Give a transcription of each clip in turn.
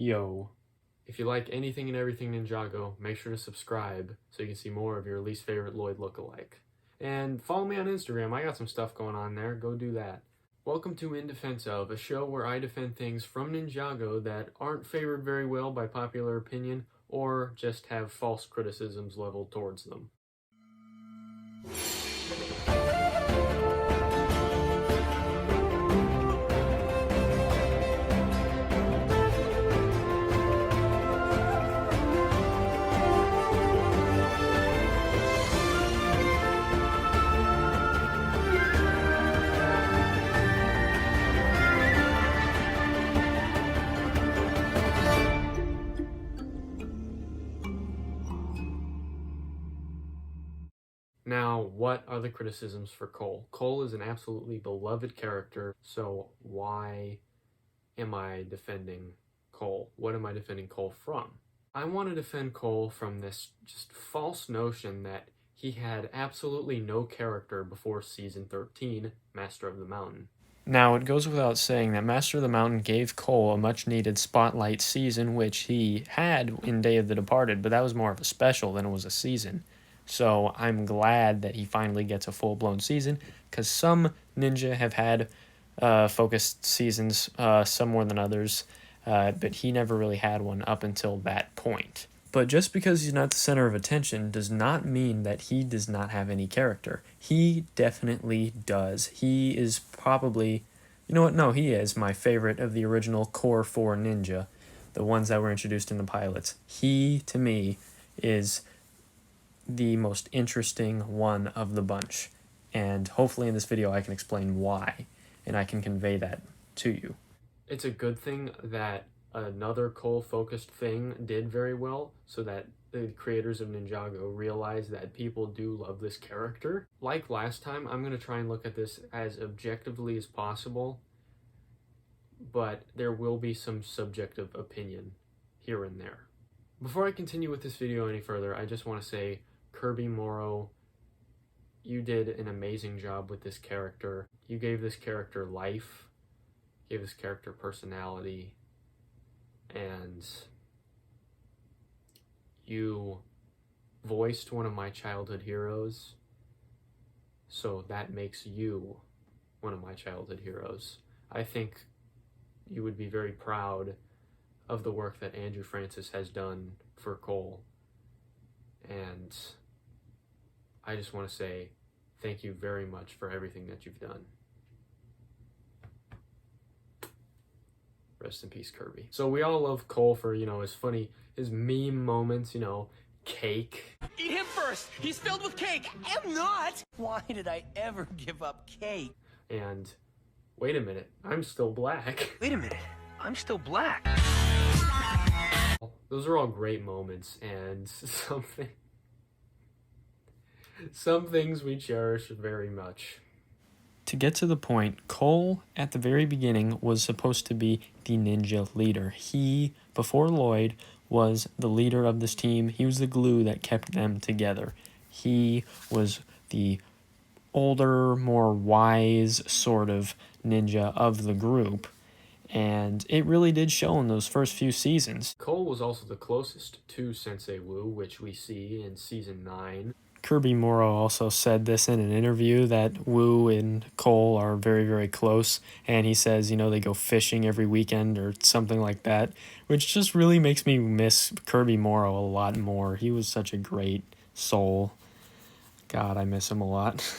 Yo. If you like anything and everything Ninjago, make sure to subscribe so you can see more of your least favorite Lloyd lookalike. And follow me on Instagram, I got some stuff going on there, go do that. Welcome to In Defense Of, a show where I defend things from Ninjago that aren't favored very well by popular opinion or just have false criticisms leveled towards them. Now, what are the criticisms for Cole? Cole is an absolutely beloved character, so why am I defending Cole? What am I defending Cole from? I want to defend Cole from this just false notion that he had absolutely no character before Season 13, Master of the Mountain. Now, it goes without saying that Master of the Mountain gave Cole a much-needed spotlight season, which he had in Day of the Departed, but that was more of a special than it was a season. So I'm glad that he finally gets a full-blown season, because some ninja have had focused seasons, some more than others, but he never really had one up until that point. But just because he's not the center of attention does not mean that he does not have any character. He definitely does. He is probably, you know what, no, he is my favorite of the original core 4 ninja, the ones that were introduced in the pilots. He, to me, is the most interesting one of the bunch, and hopefully in this video I can explain why, and I can convey that to you. It's a good thing that another Cole-focused thing did very well, so that the creators of Ninjago realized that people do love this character. Like last time, I'm going to try and look at this as objectively as possible, but there will be some subjective opinion here and there. Before I continue with this video any further, I just want to say, Kirby, Morrow, you did an amazing job with this character. You gave this character life, gave this character personality, and you voiced one of my childhood heroes, so that makes you one of my childhood heroes. I think you would be very proud of the work that Andrew Francis has done for Cole, and I just want to say thank you very much for everything that you've done. Rest in peace, Kirby. So we all love Cole for, his meme moments, cake. Eat him first! He's filled with cake! I'm not! Why did I ever give up cake? And wait a minute, I'm still black. Wait a minute, I'm still black. Those are all great moments, and some things we cherish very much. To get to the point, Cole, at the very beginning, was supposed to be the ninja leader. He, before Lloyd, was the leader of this team. He was the glue that kept them together. He was the older, more wise sort of ninja of the group, and it really did show in those first few seasons. Cole was also the closest to Sensei Wu, which we see in Season 9. Kirby Morrow also said this in an interview, that Wu and Cole are very, very close, and he says, they go fishing every weekend or something like that, which just really makes me miss Kirby Morrow a lot more. He was such a great soul. God, I miss him a lot.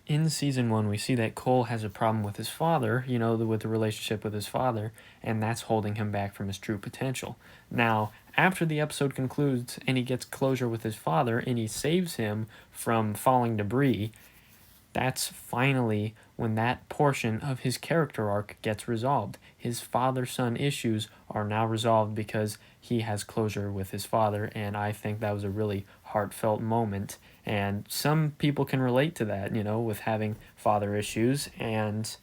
In Season 1, we see that Cole has a problem with his father, with the relationship with his father, and that's holding him back from his true potential. Now, after the episode concludes and he gets closure with his father and he saves him from falling debris, that's finally when that portion of his character arc gets resolved. His father-son issues are now resolved because he has closure with his father, and I think that was a really heartfelt moment. And some people can relate to that, with having father issues, and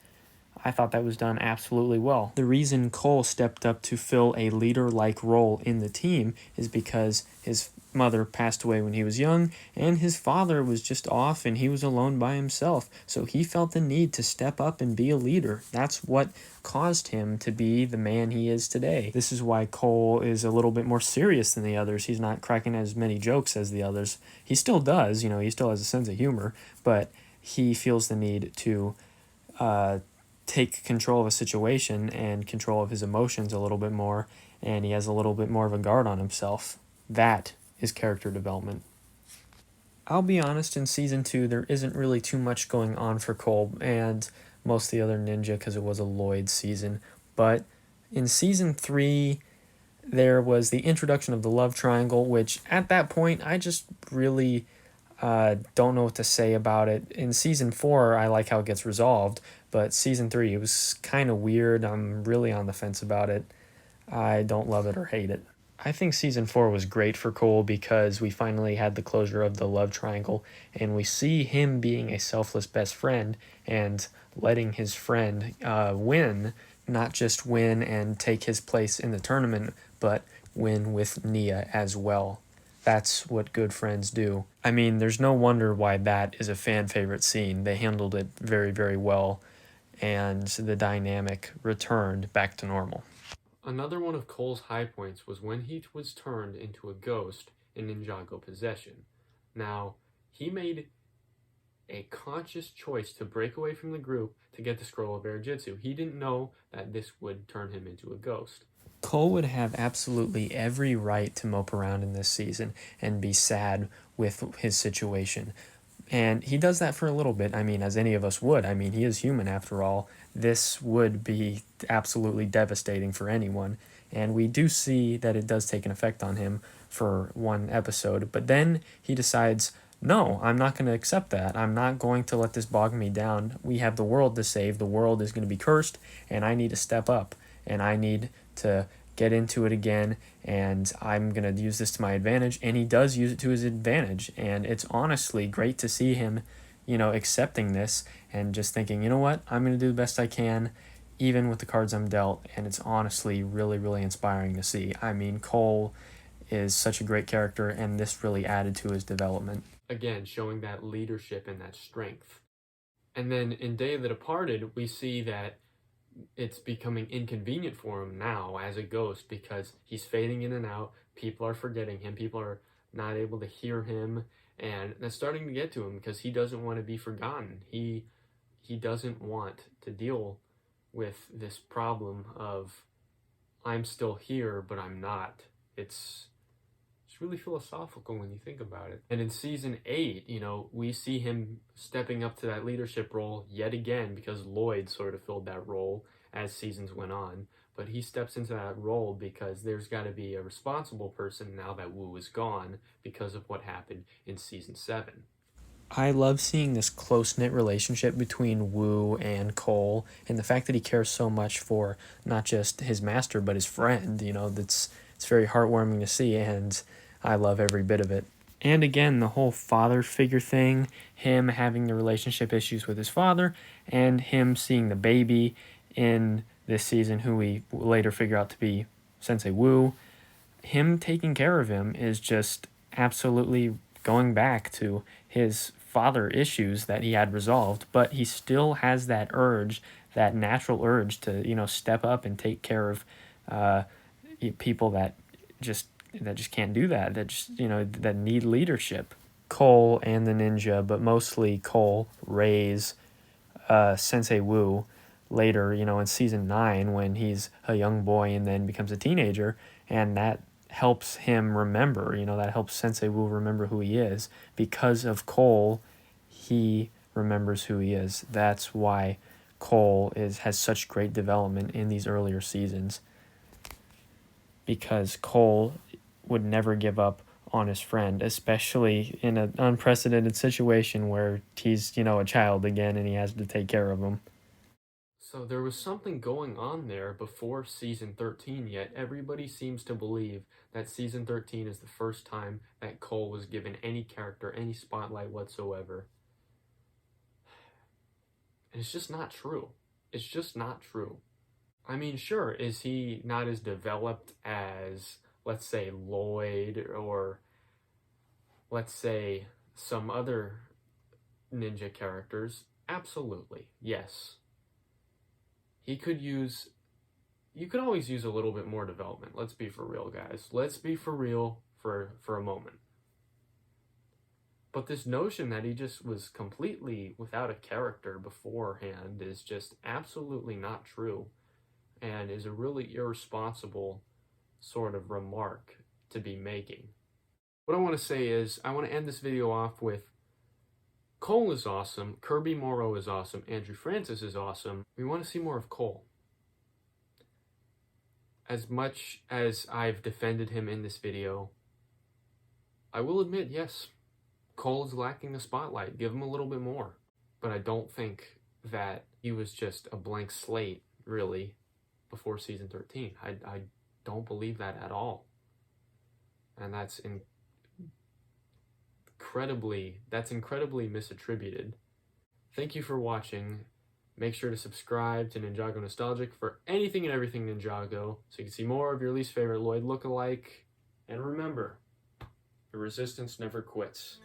I thought that was done absolutely well. The reason Cole stepped up to fill a leader-like role in the team is because his mother passed away when he was young, and his father was just off and he was alone by himself. So he felt the need to step up and be a leader. That's what caused him to be the man he is today. This is why Cole is a little bit more serious than the others. He's not cracking as many jokes as the others. He still does, he still has a sense of humor, but he feels the need to take control of a situation and control of his emotions a little bit more, and he has a little bit more of a guard on himself. That is character development. I'll be honest, in Season 2, there isn't really too much going on for Cole and most of the other ninja because it was a Lloyd season. But in Season 3, there was the introduction of the love triangle, which at that point, I just really don't know what to say about it. In Season 4, I like how it gets resolved, but Season 3, it was kind of weird. I'm really on the fence about it. I don't love it or hate it. I think Season 4 was great for Cole because we finally had the closure of the love triangle, and we see him being a selfless best friend and letting his friend win, not just win and take his place in the tournament, but win with Nia as well. That's what good friends do. I mean, there's no wonder why that is a fan favorite scene. They handled it very, very well, and the dynamic returned back to normal. Another one of Cole's high points was when he was turned into a ghost in Ninjago possession. Now, he made a conscious choice to break away from the group to get the scroll of air jutsu. He didn't know that this would turn him into a ghost. Cole would have absolutely every right to mope around in this season and be sad with his situation. And he does that for a little bit. I mean, as any of us would. I mean, he is human after all. This would be absolutely devastating for anyone. And we do see that it does take an effect on him for one episode. But then he decides, no, I'm not going to accept that. I'm not going to let this bog me down. We have the world to save. The world is going to be cursed, and I need to step up. And I need to get into it again, and I'm going to use this to my advantage. And he does use it to his advantage. And it's honestly great to see him, accepting this and just thinking, you know what, I'm going to do the best I can, even with the cards I'm dealt. And it's honestly really, really inspiring to see. I mean, Cole is such a great character, and this really added to his development. Again, showing that leadership and that strength. And then in Day of the Departed, we see that it's becoming inconvenient for him now as a ghost because he's fading in and out. People are forgetting him. People are not able to hear him. And that's starting to get to him because he doesn't want to be forgotten. He doesn't want to deal with this problem of I'm still here, but I'm not. It's really philosophical when you think about it. And in Season 8, we see him stepping up to that leadership role yet again because Lloyd sort of filled that role as seasons went on. But he steps into that role because there's got to be a responsible person now that Wu is gone because of what happened in Season 7. I love seeing this close-knit relationship between Wu and Cole, and the fact that he cares so much for not just his master but his friend. It's very heartwarming to see, and I love every bit of it. And again, the whole father figure thing, him having the relationship issues with his father, and him seeing the baby in this season, who we later figure out to be Sensei Wu, him taking care of him is just absolutely going back to his father issues that he had resolved, but he still has that urge, that natural urge to, step up and take care of people that just can't do that just that need leadership. Cole and the ninja, but mostly Cole, raise Sensei Wu later, in Season 9 when he's a young boy and then becomes a teenager, and that helps him remember, that helps Sensei Wu remember who he is. Because of Cole, he remembers who he is. That's why Cole has such great development in these earlier seasons, because Cole would never give up on his friend, especially in an unprecedented situation where he's, a child again and he has to take care of him. So there was something going on there before Season 13, yet everybody seems to believe that Season 13 is the first time that Cole was given any character, any spotlight whatsoever. And it's just not true. It's just not true. I mean, sure, is he not as developed as, let's say, Lloyd, or let's say some other ninja characters? Absolutely, yes. You could always use a little bit more development. Let's be for real, guys. Let's be for real for a moment. But this notion that he just was completely without a character beforehand is just absolutely not true, and is a really irresponsible sort of remark to be making. What I want to say is, I want to end this video off with, Cole is awesome, Kirby Morrow is awesome, Andrew Francis is awesome. We want to see more of Cole. As much as I've defended him in this video, I will admit, yes, Cole is lacking the spotlight. Give him a little bit more. But I don't think that he was just a blank slate, really, before season 13. I don't believe that at all. And that's incredibly misattributed. Thank you for watching. Make sure to subscribe to Ninjago Nostalgic for anything and everything Ninjago, so you can see more of your least favorite Lloyd lookalike. And remember, the resistance never quits.